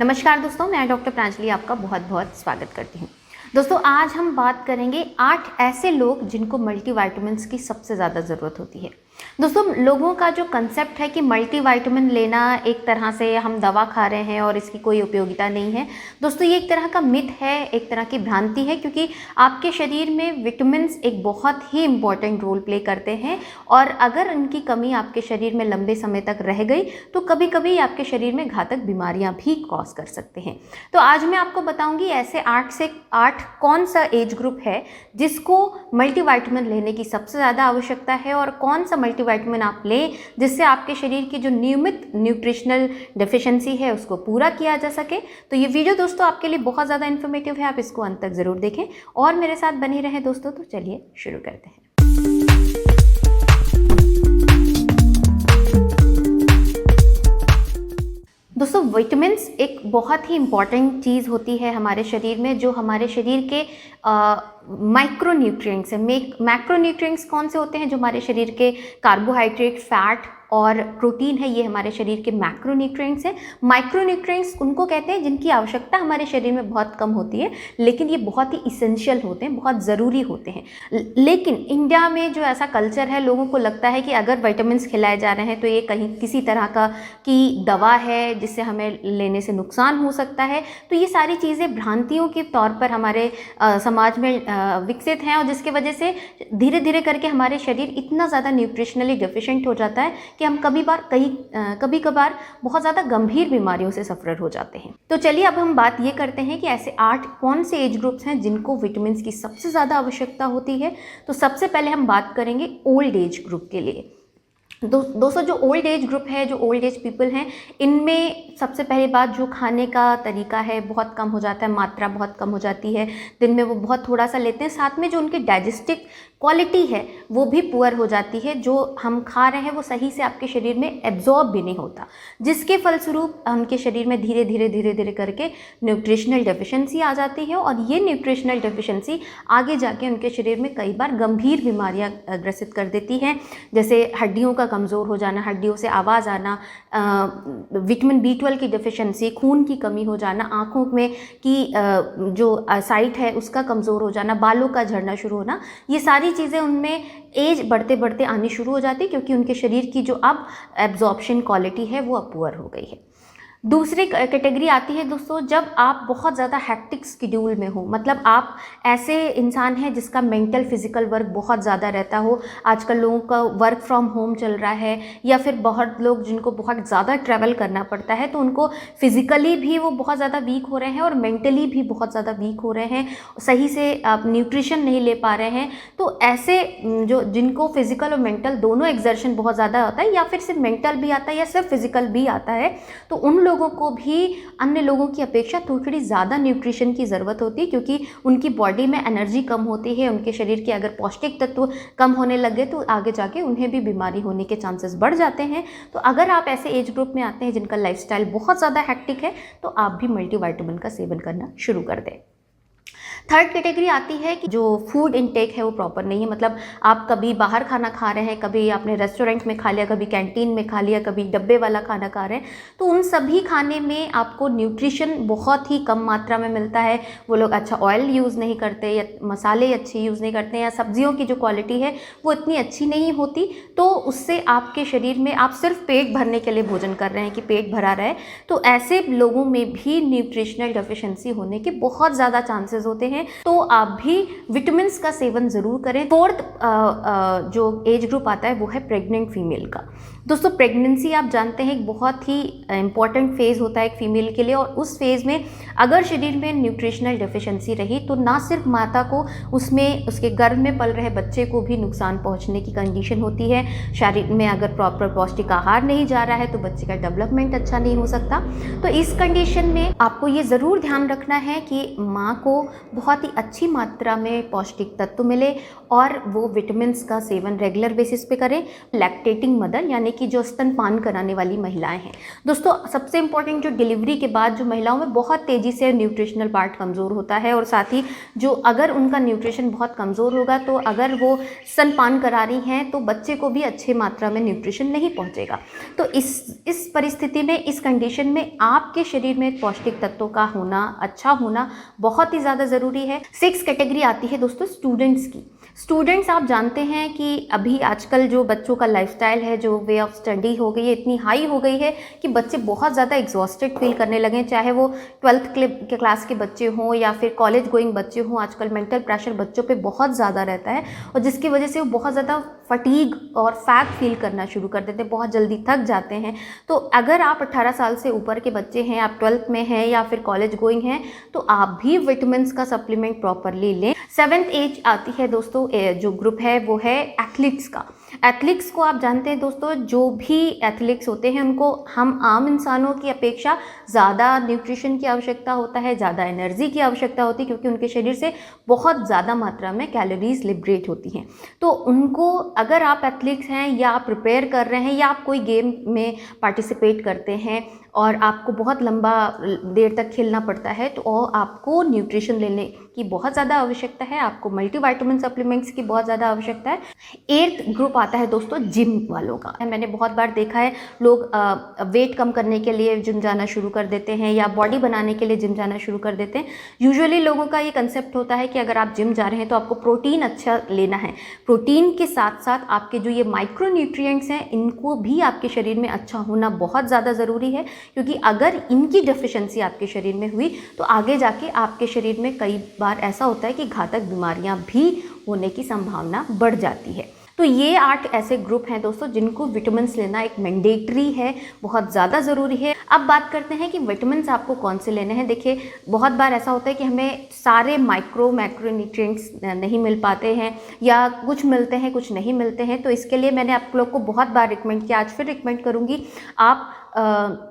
नमस्कार दोस्तों, मैं डॉक्टर प्रांजलि आपका बहुत बहुत स्वागत करती हूँ। दोस्तों, आज हम बात करेंगे 8 ऐसे लोग जिनको मल्टीविटामिन्स की सबसे ज़्यादा ज़रूरत होती है। दोस्तों, लोगों का जो कंसेप्ट है कि मल्टीविटामिन लेना एक तरह से हम दवा खा रहे हैं और इसकी कोई उपयोगिता नहीं है। दोस्तों, ये एक तरह का मिथ है, एक तरह की भ्रांति है, क्योंकि आपके शरीर में विटामिन्स एक बहुत ही इम्पॉर्टेंट रोल प्ले करते हैं और अगर इनकी कमी आपके शरीर में लंबे समय तक रह गई तो कभी कभी आपके शरीर में घातक बीमारियां भी कॉज कर सकते हैं। तो आज मैं आपको बताऊंगी ऐसे 8 से 8 कौन सा एज ग्रुप है जिसको मल्टीविटामिन लेने की सबसे ज़्यादा आवश्यकता है और कौन सा मल्टीविटामिन आप लें जिससे आपके शरीर की जो नियमित न्यूट्रिशनल डेफिशिएंसी है उसको पूरा किया जा सके। तो ये वीडियो दोस्तों आपके लिए बहुत ज़्यादा इन्फॉर्मेटिव है, आप इसको अंत तक ज़रूर देखें और मेरे साथ बने रहें दोस्तों। तो चलिए शुरू करते हैं। दोस्तों, विटामिन्स एक बहुत ही इम्पॉर्टेंट चीज़ होती है हमारे शरीर में, जो हमारे शरीर के माइक्रो न्यूट्रिएंट्स हैं। मैक्रो न्यूट्रिएंट्स कौन से होते हैं? जो हमारे शरीर के कार्बोहाइड्रेट, फैट और प्रोटीन है, ये हमारे शरीर के मैक्रो न्यूट्रिएंट्स हैं। माइक्रो न्यूट्रिएंट्स उनको कहते हैं जिनकी आवश्यकता हमारे शरीर में बहुत कम होती है, लेकिन ये बहुत ही इसेंशियल होते हैं, बहुत ज़रूरी होते हैं। लेकिन इंडिया में जो ऐसा कल्चर है, लोगों को लगता है कि अगर विटामिन्स खिलाए जा रहे हैं तो ये कहीं किसी तरह का की दवा है जिससे हमें लेने से नुकसान हो सकता है। तो ये सारी चीज़ें भ्रांतियों के तौर पर हमारे समाज में विकसित हैं और जिसकी वजह से धीरे धीरे करके हमारे शरीर इतना ज़्यादा न्यूट्रिशनली डेफिशिएंट हो जाता है कि हम कभी कभार बहुत ज़्यादा गंभीर बीमारियों से सफ़र हो जाते हैं। तो चलिए अब हम बात ये करते हैं कि ऐसे 8 कौन से एज ग्रुप्स हैं जिनको विटामिन्स की सबसे ज़्यादा आवश्यकता होती है। तो सबसे पहले हम बात करेंगे ओल्ड एज ग्रुप के लिए। दोस्तों, जो ओल्ड एज ग्रुप है, जो ओल्ड एज पीपल हैं, इनमें सबसे पहली बात जो खाने का तरीका है बहुत कम हो जाता है, मात्रा बहुत कम हो जाती है, दिन में वो बहुत थोड़ा सा लेते हैं। साथ में जो उनकी डाइजेस्टिव क्वालिटी है वो भी पुअर हो जाती है। जो हम खा रहे हैं वो सही से आपके शरीर में एब्जॉर्ब भी नहीं होता, जिसके फलस्वरूप उनके शरीर में धीरे धीरे करके न्यूट्रिशनल डेफिशिएंसी आ जाती है और ये न्यूट्रिशनल डेफिशिएंसी आगे जाके उनके शरीर में कई बार गंभीर बीमारियां ग्रसित कर देती हैं, जैसे हड्डियों का कमज़ोर हो जाना, हड्डियों से आवाज़ आना, विटामिन B12 की डेफिशिएंसी, खून की कमी हो जाना, आँखों में की जो साइट है उसका कमज़ोर हो जाना, बालों का झड़ना शुरू होना, ये सारी चीज़ें उनमें एज बढ़ते बढ़ते आनी शुरू हो जाती है, क्योंकि उनके शरीर की जो अब एब्जॉर्प्शन क्वालिटी है वो अब पुअर हो गई है। दूसरी कैटेगरी आती है दोस्तों, जब आप बहुत ज़्यादा हैक्टिक शेड्यूल में हो, मतलब आप ऐसे इंसान हैं जिसका मेंटल फिजिकल वर्क बहुत ज़्यादा रहता हो। आजकल लोगों का वर्क फ्रॉम होम चल रहा है, या फिर बहुत लोग जिनको बहुत ज़्यादा ट्रैवल करना पड़ता है, तो उनको फिज़िकली भी वो बहुत ज़्यादा वीक हो रहे हैं और मेंटली भी बहुत ज़्यादा वीक हो रहे हैं, सही से आप न्यूट्रिशन नहीं ले पा रहे हैं। तो ऐसे जो जिनको फिजिकल और मेंटल दोनों एक्सर्शन बहुत ज़्यादा होता है, या फिर सिर्फ मेंटल भी आता है या सिर्फ फिजिकल भी आता है, तो उन लोगों को भी अन्य लोगों की अपेक्षा थोड़ी ज़्यादा न्यूट्रिशन की ज़रूरत होती है, क्योंकि उनकी बॉडी में एनर्जी कम होती है। उनके शरीर के अगर पौष्टिक तत्व कम होने लगे तो आगे जाके उन्हें भी बीमारी होने के चांसेस बढ़ जाते हैं। तो अगर आप ऐसे एज ग्रुप में आते हैं जिनका लाइफस्टाइल बहुत ज़्यादा हैक्टिक है, तो आप भी मल्टीविटामिन का सेवन करना शुरू कर दें। थर्ड कैटेगरी आती है कि जो फूड इनटेक है वो प्रॉपर नहीं है, मतलब आप कभी बाहर खाना खा रहे हैं, कभी आपने रेस्टोरेंट में खा लिया, कभी कैंटीन में खा लिया, कभी डब्बे वाला खाना खा रहे हैं, तो उन सभी खाने में आपको न्यूट्रिशन बहुत ही कम मात्रा में मिलता है। वो लोग अच्छा ऑयल यूज़ नहीं करते या मसाले अच्छे यूज़ नहीं करते, या सब्जियों की जो क्वालिटी है वो इतनी अच्छी नहीं होती, तो उससे आपके शरीर में आप सिर्फ पेट भरने के लिए भोजन कर रहे हैं कि पेट भरा रहे, तो ऐसे लोगों में भी न्यूट्रिशनल डेफिशिएंसी होने के बहुत ज़्यादा चांसेस होते हैं। तो आप भी विटामिन्स का सेवन ज़रूर करें। फोर्थ जो एज ग्रुप आता है वो है प्रेग्नेंट फीमेल का। दोस्तों, प्रेगनेंसी आप जानते हैं एक बहुत ही इंपॉर्टेंट फेज़ होता है एक फ़ीमेल के लिए, और उस फेज़ में अगर शरीर में न्यूट्रिशनल डेफिशिएंसी रही तो ना सिर्फ माता को, उसमें उसके गर्भ में पल रहे बच्चे को भी नुकसान पहुंचने की कंडीशन होती है। शरीर में अगर प्रॉपर पौष्टिक आहार नहीं जा रहा है तो बच्चे का डेवलपमेंट अच्छा नहीं हो सकता। तो इस कंडीशन में आपको ये ज़रूर ध्यान रखना है कि माँ को बहुत ही अच्छी मात्रा में पौष्टिक तत्व मिले और वो विटामिन्स का सेवन रेगुलर बेसिस पे करें। लैक्टेटिंग मदर यानी कि जो स्तनपान कराने वाली महिलाएं हैं दोस्तों, सबसे इंपॉर्टेंट जो डिलीवरी के बाद जो महिलाओं में बहुत तेज़ी से न्यूट्रिशनल पार्ट कमज़ोर होता है, और साथ ही जो अगर उनका न्यूट्रिशन बहुत कमज़ोर होगा तो अगर वो स्तनपान करा रही हैं तो बच्चे को भी अच्छी मात्रा में न्यूट्रिशन नहीं पहुंचेगा। तो इस परिस्थिति में, इस कंडीशन में आपके शरीर में पौष्टिक तत्वों का होना, अच्छा होना बहुत ही ज़्यादा ज़रूरी है। 6 कैटेगरी आती है दोस्तों स्टूडेंट्स की। स्टूडेंट्स आप जानते हैं कि अभी आजकल जो बच्चों का लाइफस्टाइल है, जो वे ऑफ स्टडी हो गई है, इतनी हाई हो गई है कि बच्चे बहुत ज़्यादा एग्जॉस्टेड फील करने लगे, चाहे वो 12th के क्लास के बच्चे हों या फिर कॉलेज गोइंग बच्चे हों। आजकल मेंटल प्रेशर बच्चों पे बहुत ज़्यादा रहता है और जिसकी वजह से वो बहुत ज़्यादा फटीग और फैट फील करना शुरू कर देते हैं, बहुत जल्दी थक जाते हैं। तो अगर आप 18 साल से ऊपर के बच्चे हैं, आप 12th में हैं या फिर कॉलेज गोइंग हैं, तो आप भी विटामिन्स का सप्लीमेंट प्रॉपरली लें। 7th एज आती है दोस्तों, जो ग्रुप है वो है एथलीट्स का। एथलीट्स को आप जानते हैं दोस्तों, जो भी एथलीट्स होते हैं उनको हम आम इंसानों की अपेक्षा ज़्यादा न्यूट्रिशन की आवश्यकता होता है, ज़्यादा एनर्जी की आवश्यकता होती है, क्योंकि उनके शरीर से बहुत ज़्यादा मात्रा में कैलोरीज लिबरेट होती हैं। तो उनको, अगर आप एथलीट्स हैं या आप प्रिपेयर कर रहे हैं या आप कोई गेम में पार्टिसिपेट करते हैं और आपको बहुत लंबा देर तक खेलना पड़ता है, तो आपको न्यूट्रिशन लेने की बहुत ज़्यादा आवश्यकता है, आपको मल्टीविटामिन सप्लीमेंट्स की बहुत ज़्यादा आवश्यकता है। 8th ग्रुप आता है दोस्तों जिम वालों का। मैंने बहुत बार देखा है लोग वेट कम करने के लिए जिम जाना शुरू कर देते हैं या बॉडी बनाने के लिए जिम जाना शुरू कर देते हैं। यूजुअली लोगों का ये कंसेप्ट होता है कि अगर आप जिम जा रहे हैं तो आपको प्रोटीन अच्छा लेना है। प्रोटीन के साथ साथ आपके जो ये माइक्रो न्यूट्रिएंट्स हैं, इनको भी आपके शरीर में अच्छा होना बहुत ज़्यादा ज़रूरी है, क्योंकि अगर इनकी डेफिशिएंसी आपके शरीर में हुई तो आगे जाके आपके शरीर में कई बार ऐसा होता है कि घातक बीमारियां भी होने की संभावना बढ़ जाती है। तो ये 8 ऐसे ग्रुप हैं दोस्तों जिनको विटामिन्स लेना एक मैंडेटरी है, बहुत ज़्यादा ज़रूरी है। अब बात करते हैं कि विटामिन्स आपको कौन से लेने हैं। देखिए, बहुत बार ऐसा होता है कि हमें सारे मैक्रो न्यूट्रिएंट्स नहीं मिल पाते हैं या कुछ मिलते हैं, कुछ नहीं मिलते हैं। तो इसके लिए मैंने आप लोग को बहुत बार रिकमेंड किया, आज फिर रिकमेंड करूँगी, आप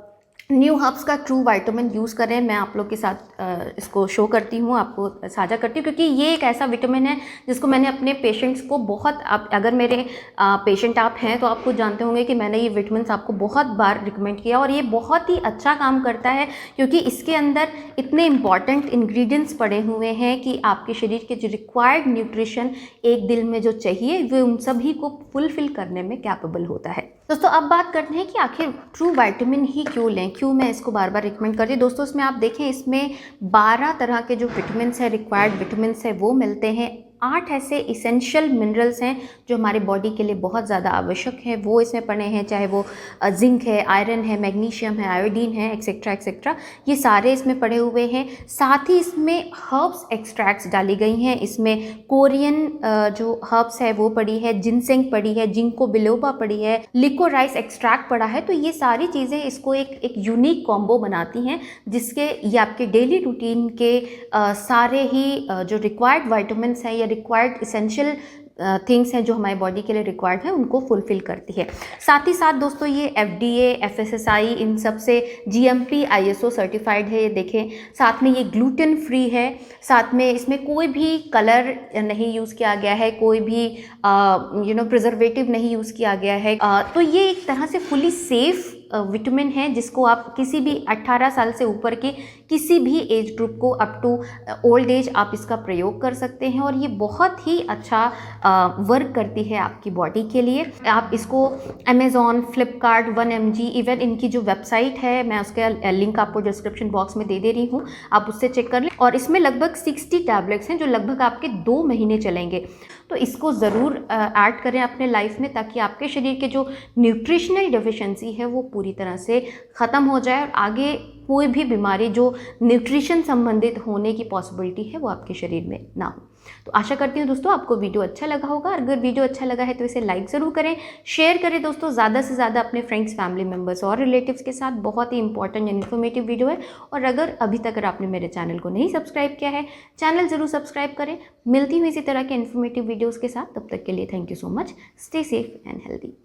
न्यू हर्ब्स का ट्रू विटामिन यूज़ करें। मैं आप लोग के साथ इसको शो करती हूँ, आपको साझा करती हूँ, क्योंकि ये एक ऐसा विटामिन है जिसको मैंने अपने पेशेंट्स को बहुत, अगर मेरे पेशेंट आप हैं तो आपको जानते होंगे कि मैंने ये विटामिन आपको बहुत बार रिकमेंड किया और ये बहुत ही अच्छा काम करता है, क्योंकि इसके अंदर इतने इंपॉर्टेंट इंग्रेडिएंट्स पड़े हुए हैं कि आपके शरीर के जो रिक्वायर्ड न्यूट्रिशन एक दिन में जो चाहिए वो उन सभी को फुलफिल करने में कैपेबल होता है। दोस्तों, अब बात करते हैं कि आखिर ट्रू विटामिन ही क्यों लें, क्यों मैं इसको बार बार रिकमेंड करती हूँ। दोस्तों, इसमें आप देखें, इसमें 12 तरह के जो विटामिन्स हैं, रिक्वायर्ड विटामिन्स हैं, वो मिलते हैं। 8 ऐसे इसेंशियल मिनरल्स हैं जो हमारे बॉडी के लिए बहुत ज़्यादा आवश्यक हैं, वो इसमें पड़े हैं, चाहे वो जिंक है, आयरन है, मैग्नीशियम है, आयोडीन है, एक्सेट्रा एक्सेट्रा, ये सारे इसमें पड़े हुए हैं। साथ ही इसमें हर्ब्स एक्सट्रैक्ट्स डाली गई हैं। इसमें कोरियन जो हर्ब्स है वो पड़ी है, जिनसेंग पड़ी है, जिंको बिलोबा पड़ी है, लिकोराइस एक्सट्रैक्ट पड़ा है। तो ये सारी चीज़ें इसको एक यूनिक कॉम्बो बनाती हैं, जिसके ये आपके डेली रूटीन के सारे ही जो रिक्वायर्ड विटामिन्स हैं या रिक्वायर्ड इसेंशियल थिंग्स हैं जो हमारे बॉडी के लिए रिक्वायर्ड है, उनको फुलफिल करती है। साथ ही साथ दोस्तों, ये FDA, FSSAI, इन सब से GMP, ISO सर्टिफाइड है। ये देखें, साथ में ये ग्लूटेन फ्री है, साथ में इसमें कोई भी कलर नहीं यूज़ किया गया है, कोई भी प्रिजर्वेटिव नहीं यूज़ किया गया है। तो ये एक तरह से फुली सेफ विटामिन है, जिसको आप किसी भी 18 साल से ऊपर के किसी भी एज ग्रुप को अप टू ओल्ड एज आप इसका प्रयोग कर सकते हैं और ये बहुत ही अच्छा वर्क करती है आपकी बॉडी के लिए। आप इसको अमेज़ॉन, फ्लिपकार्ट, 1mg, इवन इनकी जो वेबसाइट है, मैं उसका लिंक आपको डिस्क्रिप्शन बॉक्स में दे रही हूँ, आप उससे चेक कर लें। और इसमें लगभग 60 टैबलेट्स हैं जो लगभग आपके 2 महीने चलेंगे। तो इसको ज़रूर ऐड करें अपने लाइफ में, ताकि आपके शरीर के जो न्यूट्रिशनल डेफिशिएंसी है वो पूरी तरह से ख़त्म हो जाए और आगे कोई भी बीमारी जो न्यूट्रिशन संबंधित होने की पॉसिबिलिटी है वो आपके शरीर में ना हो। तो आशा करती हूँ दोस्तों आपको वीडियो अच्छा लगा होगा। अगर वीडियो अच्छा लगा है तो इसे लाइक ज़रूर करें, शेयर करें दोस्तों ज़्यादा से ज़्यादा अपने फ्रेंड्स, फैमिली मेम्बर्स और रिलेटिव्स के साथ। बहुत ही इंपॉर्टेंट एंड इन्फॉर्मेटिव वीडियो है। और अगर अभी तक आपने मेरे चैनल को नहीं सब्सक्राइब किया है, चैनल ज़रूर सब्सक्राइब करें। मिलती हूँ इसी तरह के इन्फॉर्मेटिव वीडियोज़ के साथ, तब तक के लिए thank you so much. Stay safe and healthy.